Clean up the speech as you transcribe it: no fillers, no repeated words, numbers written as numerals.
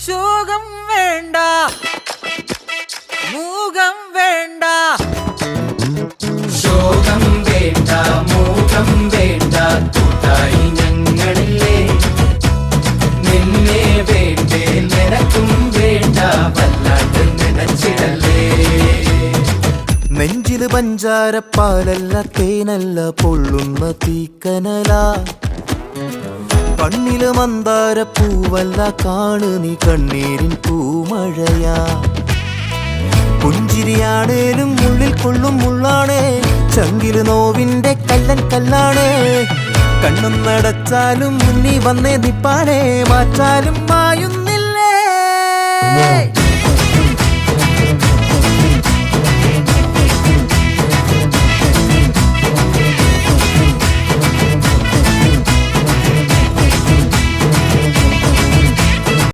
ശോകം വേണ്ട, മൂകം വേണ്ട. ശോകം വേണ്ട, മൂകം വേണ്ട, കൂട്ടായി ഞങ്ങളില്ലേ. നിന്നെ വേണ്ടേ, നിനക്കും വേണ്ട, വല്ലാണ്ട് നനച്ചിടല്ലേ. നെഞ്ചില് പഞ്ചാരപ്പാലല്ല, തേനല്ല, പൊള്ളുന്ന തീക്കനല. കണ്ണില് മന്ദാരപ്പൂവല്ല, കാണു നീ കണ്ണീരിൻ പൂമഴയാ. പുഞ്ചിരിയാണേലും ഉള്ളിൽ കൊള്ളും മുള്ളാണേ, ചങ്കില് നോവിന്റെ കല്ലൻ കല്ലാണേ. കണ്ണും നടച്ചാലും മുന്നി വന്നേ നിപ്പാണേ, മാറ്റാലും മായുന്ന